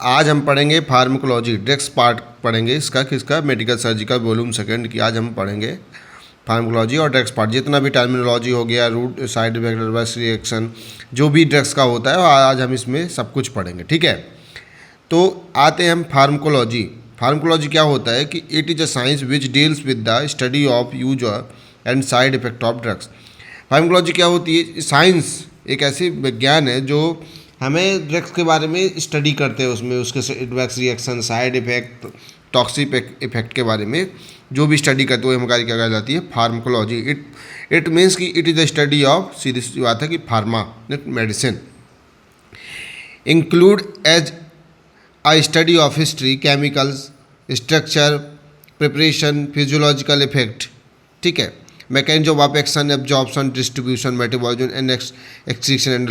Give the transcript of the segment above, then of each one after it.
आज हम पढ़ेंगे फार्माकोलॉजी ड्रग्स पार्ट पढ़ेंगे इसका किसका मेडिकल सर्जिकल वॉल्यूम सेकंड की। आज हम पढ़ेंगे फार्माकोलॉजी और ड्रग्स पार्ट, जितना भी टर्मिनोलॉजी हो गया, route side effect adverse reaction, जो भी ड्रग्स का होता है आज हम इसमें सब कुछ पढ़ेंगे। ठीक है, तो आते हैं हम फार्माकोलॉजी। फार्माकोलॉजी क्या होता है कि it is a science which deals with the study of use and side effect of drugs. Pharmacology क्या होती है? साइंस एक ऐसी विज्ञान है जो हमें ड्रग्स के बारे में स्टडी करते हैं, उसमें उसके adverse reaction, side effect, toxic effect के बारे में जो भी स्टडी करते हुए हमारी क्या कहलाती है? फार्माकोलॉजी। इट मीन्स कि it is the study of, सीधी सी बात है कि pharma medicine include as a study of history, chemicals, structure, preparation, physiological effect। ठीक है, mechanism of action, absorption, distribution, metabolism and excretion and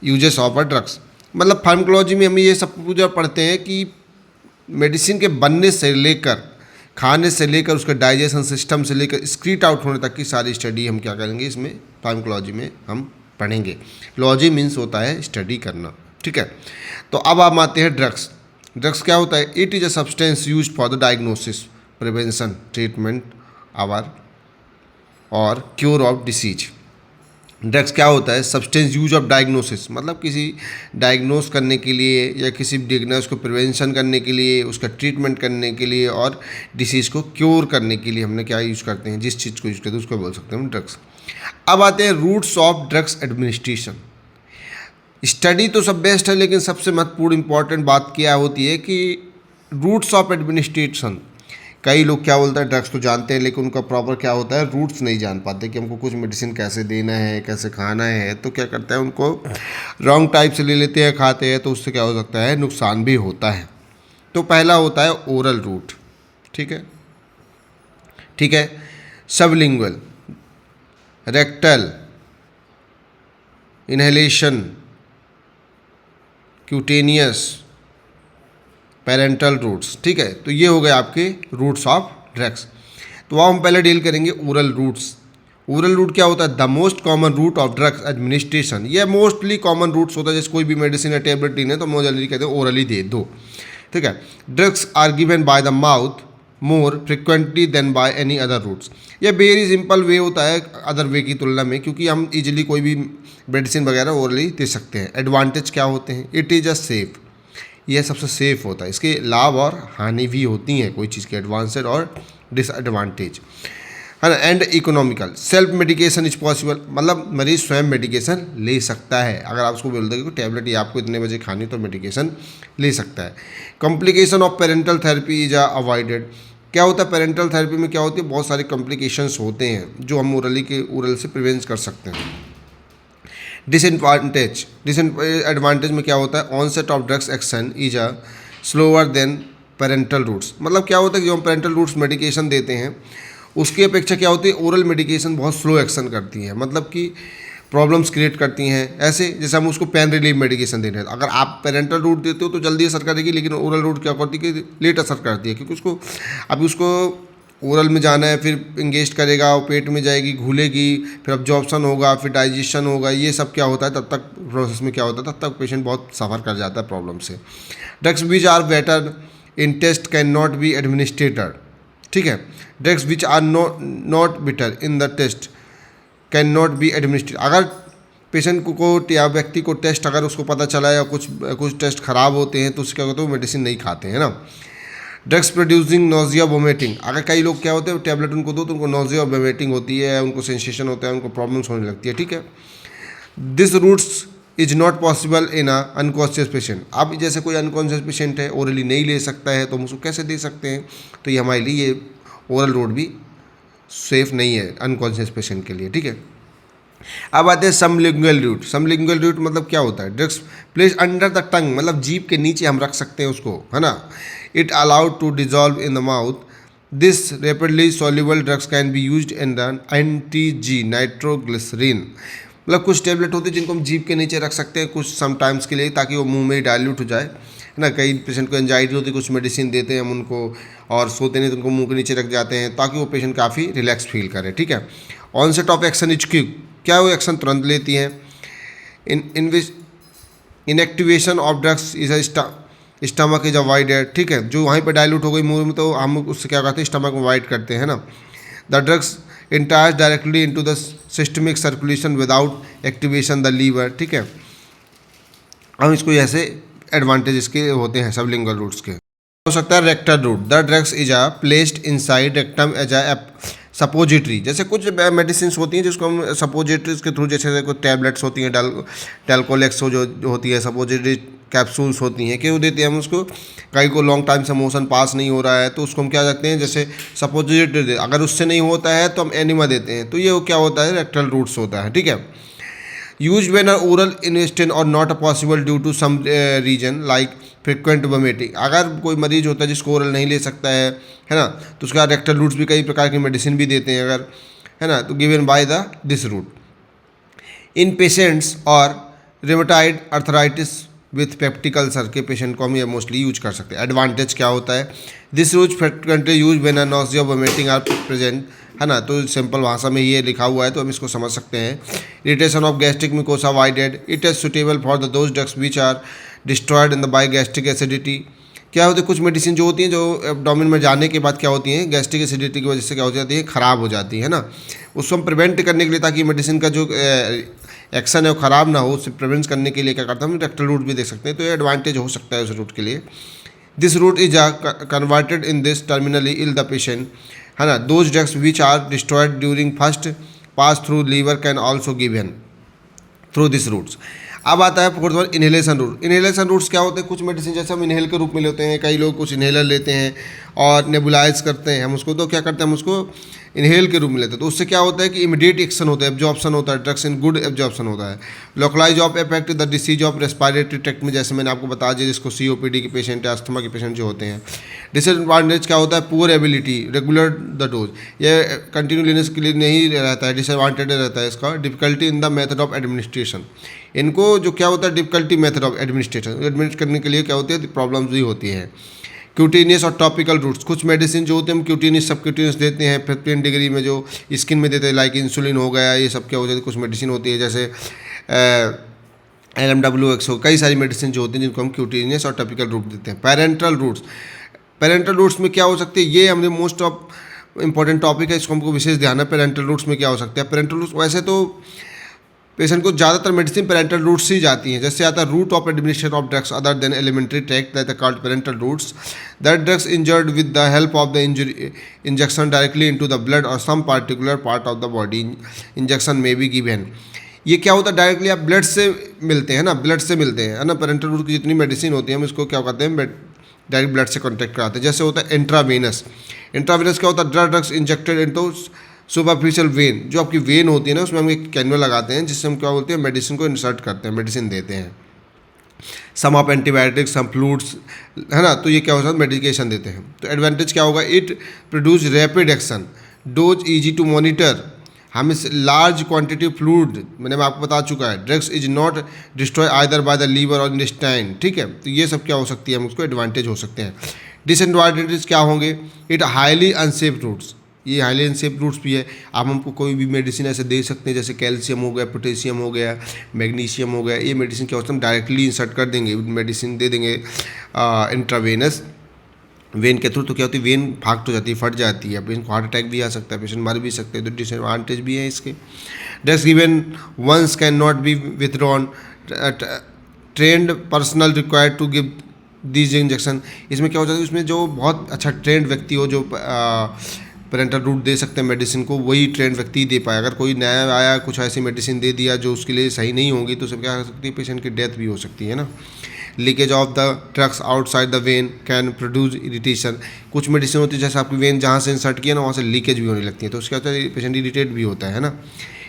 uses of a drugs। मतलब pharmacology में हम ये सब पूरा पढ़ते हैं कि मेडिसिन के बनने से लेकर, खाने से लेकर, उसके डाइजेशन सिस्टम से लेकर स्क्रीट आउट होने तक की सारी स्टडी हम क्या करेंगे इसमें फार्माकोलॉजी में हम पढ़ेंगे। लॉजी मीन्स होता है स्टडी करना। ठीक है, तो अब हम आते हैं ड्रग्स। ड्रग्स क्या होता है? It is a substance use for the diagnosis, prevention, treatment or और क्योर ऑफ डिसीज। ड्रग्स क्या होता है? सब्सटेंस यूज ऑफ डायग्नोसिस, मतलब किसी डायग्नोस करने के लिए या किसी डिग्नस को प्रिवेंशन करने के लिए, उसका ट्रीटमेंट करने के लिए और डिसीज़ को क्योर करने के लिए हमने क्या यूज़ करते हैं, जिस चीज़ को यूज़ करते हैं उसको बोल सकते हैं हम ड्रग्स। अब आते हैं routes of drugs administration. Study तो सब बेस्ट है, लेकिन सबसे महत्वपूर्ण इंपॉर्टेंट बात क्या होती है कि रूट्स ऑफ एडमिनिस्ट्रेशन। कई लोग क्या बोलते हैं, ड्रग्स तो जानते हैं लेकिन उनका प्रॉपर क्या होता है, रूट्स नहीं जान पाते कि हमको कुछ मेडिसिन कैसे देना है, कैसे खाना है। तो क्या करते हैं, उनको रॉन्ग टाइप से ले लेते हैं, खाते हैं, तो उससे क्या हो सकता है, नुकसान भी होता है। तो पहला होता है ओरल रूट। ठीक है, sublingual, rectal, inhalation, cutaneous, parental routes. ठीक है, तो ये हो गए आपके रूट्स ऑफ ड्रग्स। तो अब हम पहले डील करेंगे ओरल रूट्स। ओरल रूट क्या होता है? The most common route of drugs administration. ये मोस्टली कॉमन रूट्स होता है, जैसे कोई भी मेडिसिन या टेबलेट लेना है तो हम जल्दी कहते हैं ओरली दे दो। ठीक है, drugs are given by the mouth more frequently than by any other routes. यह वेरी सिंपल वे होता है अदर वे की तुलना में, क्योंकि हम इजीली कोई भी मेडिसिन वगैरह ओरली दे सकते हैं। एडवांटेज क्या होते हैं? इट इज़ अ सेफ, यह सबसे सेफ होता है। इसके लाभ और हानि भी होती हैं कोई चीज़ के, एडवांटेज और डिसएडवांटेज, है ना। And economical, self medication is possible, मतलब मरीज स्वयं मेडिकेशन ले सकता है। अगर आप उसको बोल देंगे कि टैबलेट ये आपको इतने बजे खानी, तो मेडिकेशन ले सकता है। Complication of parental therapy is avoided. क्या होता है पेरेंटल थेरेपी में? क्या होती है, बहुत सारे कॉम्प्लिकेशंस होते हैं जो हम ओरल से प्रिवेंट कर सकते हैं। डिसएडवांटेज में क्या होता है? Onset of drugs action is a slower than parental routes. मतलब क्या होता है कि जो हम पेरेंटल रूट्स मेडिकेशन देते हैं उसकी अपेक्षा क्या होती है, ओरल मेडिकेशन बहुत स्लो एक्शन करती है, मतलब कि प्रॉब्लम्स क्रिएट करती हैं। ऐसे जैसे हम उसको पेन रिलीफ मेडिकेशन दे रहे हैं, अगर आप पेरेंटल रूट देते हो तो जल्दी असर करेगी, लेकिन ओरल रूट क्या करती है कि लेट असर करती है, क्योंकि उसको ओरल में जाना है, फिर इंगेज करेगा, वो पेट में जाएगी, घुलेगी, फिर अब्जॉर्प्शन होगा, फिर डाइजेशन होगा, ये सब क्या होता है, तब तक प्रोसेस में क्या होता है, तब तक पेशेंट बहुत सफ़र कर जाता है प्रॉब्लम से। Drugs which are better in test can not be administrated. ठीक है, drugs which are not better in the test can not be administrate. अगर पेशेंट को या व्यक्ति को टेस्ट अगर उसको पता चला या कुछ टेस्ट ख़राब होते हैं तो उससे क्या होता है, वो मेडिसिन नहीं खाते हैं ना। Drugs producing nausea vomiting. अगर कई लोग क्या होते हैं, टैबलेट उनको दो तो उनको नोजिया और वोमिटिंग होती है, उनको सेंसेशन होता है, उनको प्रॉब्लम्स होने लगती है। ठीक है, this routes is not possible in a unconscious patient. अब जैसे कोई अनकॉन्शियस पेशेंट है, ओरली नहीं ले सकता है, तो हम उसको कैसे दे सकते हैं? तो ये हमारे लिए ये ओरल रूट भी सेफ नहीं है अनकॉन्शियस पेशेंट के लिए। ठीक है, अब आते हैं सबलिंगुअल रूट। सबलिंगुअल रूट मतलब क्या होता है? Drugs place under the tongue, मतलब जीभ के नीचे हम रख सकते हैं उसको, है ना। It allowed to dissolve in the mouth. This rapidly soluble drugs can be used in the एंटी-जी नाइट्रोग्लिसरीन। मतलब कुछ टेबलेट होते हैं जिनको हम जीभ के नीचे रख सकते हैं कुछ समटाइम्स के लिए, ताकि वो मुंह में डाइल्यूट हो जाए, है ना। कई पेशेंट को एंजाइटी होती है, कुछ मेडिसिन देते हैं हम उनको, और सोते नहीं तो उनको मुंह के नीचे रख जाते हैं ताकि वो पेशेंट काफ़ी रिलैक्स फील करे। ठीक है, onset of action is quick, क्या वो एक्शन तुरंत लेती है। In which inactivation of drugs is stomach is avoided, ठीक है, जो वहीं पर डाइल्यूट हो गई मुंह में तो हम उससे क्या करते हैं, स्टमक में अवॉइड करते हैं ना। The drugs enters directly into the systemic circulation without activation the liver, ठीक है। हम इसको ऐसे एडवांटेज इसके होते हैं सबलिंगुअल रूट्स के। हो सकता है rectal route, the drugs is a placed inside rectum as a suppository, जैसे कुछ मेडिसिन होती हैं जिसको हम सपोजिटरीज के थ्रू, जैसे कुछ टैबलेट्स होती हैं डेल्कोलेक्स जो होती है, सपोजिटरी कैप्सूल्स होती हैं, क्यों देते हैं हम उसको, कहीं को लॉन्ग टाइम से मोशन पास नहीं हो रहा है तो उसको हम क्या करते हैं, जैसे सपोजिटरी, अगर उससे नहीं होता है तो हम एनिमा देते हैं, तो ये क्या होता है, रेक्टल रूट्स होता है, ठीक है। Use when are oral investing और not possible due to some reason like frequent vomiting, अगर कोई मरीज होता है जिसको ओरल नहीं ले सकता है ना, तो उसका रेक्टल रूट्स भी कई प्रकार की मेडिसिन भी देते हैं अगर, है ना, तो given by the this route. In patients और rheumatoid arthritis with peptic ulcer के पेशेंट को हम ये मोस्टली यूज कर सकते हैं। एडवांटेज क्या होता है, this route frequently use when a nausea vomiting are present, है ना, तो सिंपल भाषा में ये लिखा हुआ है तो हम इसको समझ सकते हैं। Irritation of gastric mucosa avoided, it is suitable for the those drugs which are destroyed in the by gastric acidity. क्या होती है, कुछ मेडिसिन जो होती हैं जो एब्डोमेन में जाने के बाद क्या होती हैं, गैस्ट्रिक एसिडिटी की वजह से क्या हो जाती है, ख़राब हो जाती है ना, उसको हम प्रिवेंट करने के लिए, ताकि मेडिसिन का जो एक्शन है वो ख़राब ना हो, उससे प्रिवेंट करने के लिए क्या करता है, हम रेक्टल रूट भी देख सकते हैं, तो ये एडवांटेज हो सकता है उस रूट के लिए। This route is converted in this terminally ill the patient, है ना, those drugs which are destroyed during first pass through liver can also given through this routes. अब आता है fourth one, inhalation route. Inhalation routes क्या होते हैं, कुछ medicine जैसे हम इनहेल के रूप में लेते हैं, कई लोग कुछ इनहेलर लेते हैं और नेबुलाइज करते हैं हम उसको, तो क्या करते हैं हम उसको इनहेल के रूप में लेते हैं, तो उससे क्या होता है कि इमीडिएट एक्शन होता है, एब्जॉर्प्शन होता है, ड्रग्स इन गुड एब्जॉर्प्शन होता है। Localise of effect the disease of respiratory tract में, जैसे मैंने आपको बता दिया, जिसको COPD के पेशेंट या अस्थमा के पेशेंट जो होते हैं। डिसएडवांटेज क्या होता है, poor ability regular the dose, ये कंटिन्यू लेने के लिए नहीं रहता है, डिसएडवांटेज रहता है इसका। Difficulty in the method of administration, इनको जो क्या होता है डिफिकल्टी मेथड ऑफ एडमिनिस्ट्रेशन, एडमिनिस्ट करने के लिए क्या होती है, प्रॉब्लम्स भी होती है। क्यूटेनियस और टॉपिकल रूट्स, कुछ मेडिसिन जो होते हैं हम क्यूटेनियस सब क्यूटेनियस देते हैं 15 डिग्री में, जो स्किन में देते हैं, लाइक इंसुलिन हो गया, ये सब क्या हो जाती है, कुछ मेडिसिन होती है जैसे LMWX, कई सारी मेडिसिन जो होती हैं जिनको हम क्यूटेनियस और टॉपिकल रूट देते हैं। पैरेंटल रूट्स, पैरेंटल रूट्स में क्या हो सकते हैं, ये हमने मोस्ट ऑफ इंपॉर्टेंट टॉपिक है, इसको हमको विशेष ध्यान है। पैरेंटल रूट्स में क्या हो सकता है, पैरेंटल रूट्स वैसे तो पेशेंट को ज़्यादातर मेडिसिन पेरेंटल रूट्स से ही जाती हैं, जैसे आता है route of administration of drugs other than alimentary tract that are called parenteral routes, that drugs injected with the help of the injection directly into the blood और some particular part of the body, injection में be given. ये क्या होता है, directly आप blood से मिलते हैं ना, ब्लड से मिलते हैं, है ना, पेरेंटल रूट की जितनी मेडिसिन होती है हम इसको क्या करते हैं, डायरेक्ट ब्लड से कॉन्टैक्ट कराते हैं। जैसे होता है इंट्रावेनस, इंट्रावेनस क्या होता है, drugs injected into superficial when, जो आपकी वेन होती है ना, उसमें हम एक कैनुला लगाते हैं जिससे हम क्या बोलते हैं, मेडिसिन को इंसर्ट करते हैं, मेडिसिन देते हैं। सम ऑफ एंटीबायोटिक्स, सम फ्लूइड्स, है ना, तो ये क्या होता है, मेडिकेशन देते हैं। तो एडवांटेज क्या होगा, it produce rapid action, dose easy to monitor, हम इस लार्ज क्वांटिटी फ्लूइड, मैंने आपको बता चुका है, drugs is not destroy either by the liver और इंटेस्टाइन, ठीक है, तो ये सब क्या हो सकती है, हम उसको एडवांटेज हो सकते हैं। डिसएडवांटेजेस क्या होंगे, इट हाईली अनसेफ रूट्स, ये हाईली अनसेफ रूट्स भी है, आप हमको कोई भी मेडिसिन ऐसे दे सकते हैं जैसे कैल्शियम हो गया, पोटेशियम हो गया, मैग्नीशियम हो गया, ये मेडिसिन क्या होता है हम डायरेक्टली इंसर्ट कर देंगे, मेडिसिन दे देंगे इंट्रावेनस वेन के थ्रू, तो क्या होती है, वेन फास्ट हो जाती है, फट जाती है, पेशेंट को हार्ट अटैक भी आ सकता है, पेशेंट मर भी सकते हैं, तो डिसएडवांटेज भी है इसके। Drugs given once can not be withdrawn, trained personal required to give these injection, इसमें क्या हो जाता है, उसमें जो बहुत अच्छा ट्रेंड व्यक्ति हो जो पेरेंटल रूट दे सकते हैं मेडिसिन को, वही ट्रेंड व्यक्ति दे पाए, अगर कोई नया आया कुछ ऐसी मेडिसिन दे दिया जो उसके लिए सही नहीं होगी तो सब क्या हो सकती है, पेशेंट की डेथ भी हो सकती है ना। Leakage of the drugs outside the when can produce irritation, कुछ मेडिसिन होती है जैसे आपकी वेन जहाँ से इंसर्ट किया ना वहाँ से लीकेज भी होने लगती है, तो उसके होता है पेशेंट इरिटेट भी होता है ना।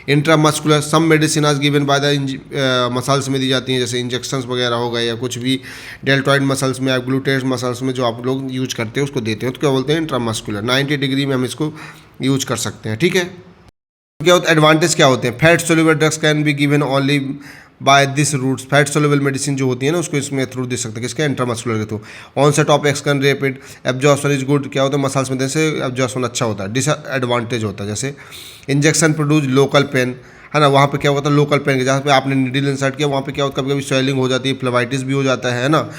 इंट्रामस्कुलर, सम मेडिसिन आज गिवन बाय द मसल्स में दी जाती हैं, जैसे इंजेक्शंस वगैरह हो गए या कुछ भी डेल्टॉइड मसल्स में या ग्लूटेज मसल्स में जो आप लोग यूज करते हैं उसको देते हैं, तो क्या बोलते हैं, इंट्रामस्कुलर। 90 डिग्री में हम इसको यूज कर सकते हैं, ठीक है। क्या होता है, एडवांटेज क्या होते हैं, fat soluble drugs can be given only by this routes, fat soluble medicine जो होती है ना उसको इसमें थ्रू दे सकते हैं, किसके, इंट्रामस्कुलर के थ्रू। Onset of action rapid, absorption is good, क्या होता है, मसल्स में देने से एब्जॉर्प्शन अच्छा होता है। डिसएडवांटेज होता है जैसे इंजेक्शन प्रोड्यूस लोकल पेन, है ना, वहाँ पे क्या होता है लोकल पेन, जहाँ पे आपने नीडल इंसर्ट किया वहाँ पे क्या होता है, कभी कभी स्वेलिंग हो जाती है, फ्लेवाइटिस भी हो जाता है ना,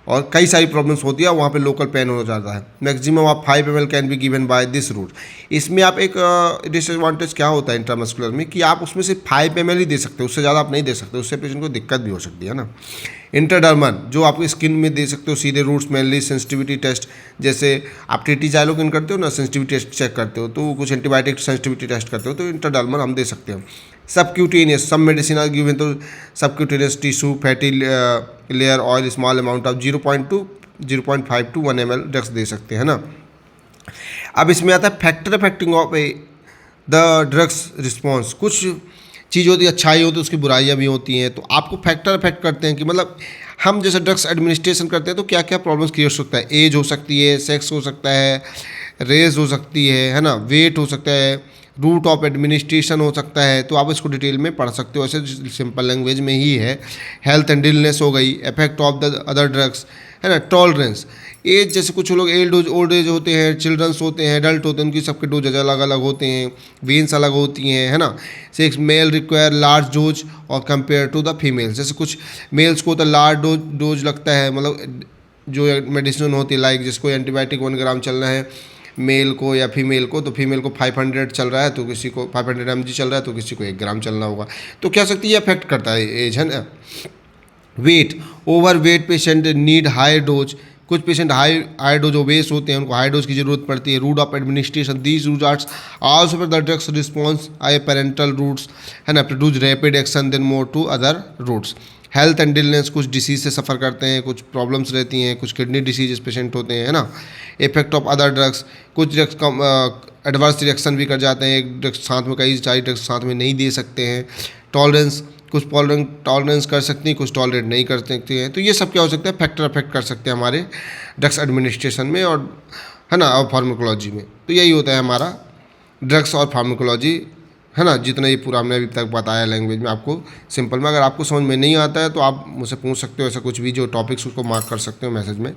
और कई सारी प्रॉब्लम्स होती है, वहाँ पे लोकल पेन हो जाता है। मैक्सिमम आप 5 ml can be given by this route. इसमें आप एक डिसएडवांटेज क्या होता है इंट्रामस्कुलर में कि आप उसमें से 5 ml ही दे सकते हो, उससे ज़्यादा आप नहीं दे सकते, उससे पेशेंट को दिक्कत भी हो सकती है ना। इंटरडर्मल जो आपकी स्किन में दे सकते हो सीधे रूट्स, मेनली सेंसिटिविटी टेस्ट, जैसे आप टीटी जाइलोकिन करते हो ना, सेंसिटिविटी टेस्ट चेक करते हो, तो कुछ एंटीबायोटिक सेंसिटिविटी टेस्ट करते हो, तो इंटरडर्मल हम दे सकते हैं। सबक्यूटेनियस सब मेडिसिन आर गिवन, तो subcutaneous tissue fatty layer oil small amount of 0.5 to 1 ml drugs दे सकते हैं ना। अब इसमें आता है factor affecting of the drugs response. कुछ चीज़ होती है अच्छाई होती है, उसकी बुराइयाँ भी होती हैं, तो आपको फैक्टर अफेक्ट करते हैं कि मतलब हम जैसे ड्रग्स एडमिनिस्ट्रेशन करते हैं तो क्या क्या प्रॉब्लम्स क्रिएट हो सकता है। एज हो सकती है, सेक्स हो सकता है, रेस हो सकती है ना, वेट हो सकता है, रूट ऑफ एडमिनिस्ट्रेशन हो सकता है, तो आप इसको डिटेल में पढ़ सकते हो, ऐसे सिंपल लैंग्वेज में ही है। हेल्थ एंड इलनेस हो गई, effect of the other drugs, है ना। टॉलरेंस, एज जैसे कुछ लोग ओल्ड एज होते हैं, चिल्ड्रंस होते हैं, एडल्ट होते हैं, उनकी सबके डोज अलग अलग होते हैं, वेन्स अलग होती हैं, है ना। Six mail require large dose और कंपेयर टू द फीमेल्स, जैसे कुछ मेल्स को तो लार्ज डोज लगता है, मतलब जो मेडिसिन होती है लाइक जिसको एंटीबायोटिक 1 ग्राम चलना है मेल को या फीमेल को, तो फीमेल को 500 चल रहा है, तो किसी को 500 mg चल रहा है, तो किसी को 1 ग्राम चलना होगा। तो क्या सकती है, अफेक्ट करता है एज, है ना। Weight, over weight patient need high dose, कुछ पेशेंट हाई डोज ओबेस होते हैं, उनको हाई डोज की जरूरत पड़ती है। Route of administration, these route arts also for the drugs response I parental routes, है ना, produce rapid action then more to other routes. Health and illness, कुछ डिसीज से सफ़र करते हैं, कुछ प्रॉब्लम्स रहती हैं, कुछ किडनी डिसीजेस पेशेंट होते हैं, है ना। इफेक्ट ऑफ अदर ड्रग्स, कुछ ड्रग्स का एडवर्स रिएक्शन भी कर जाते हैं, एक ड्रग्स साथ में कई सारी ड्रग्स साथ में नहीं दे सकते हैं। टॉलरेंस, कुछ टॉलरेंस कर सकती हैं, कुछ टॉलरेट नहीं कर सकती हैं। तो ये सब क्या हो सकता है, फैक्टर अफेक्ट कर सकते हैं हमारे ड्रग्स एडमिनिस्ट्रेशन में और, है ना, और फार्माकोलॉजी में। तो यही होता है हमारा ड्रग्स और फार्माकोलॉजी, है ना। जितना ये पूरा हमने अभी तक बताया लैंग्वेज में आपको सिंपल में, अगर आपको समझ में नहीं आता है तो आप मुझसे पूछ सकते हो, ऐसा कुछ भी जो टॉपिक्स उसको मार्क कर सकते हो मैसेज में।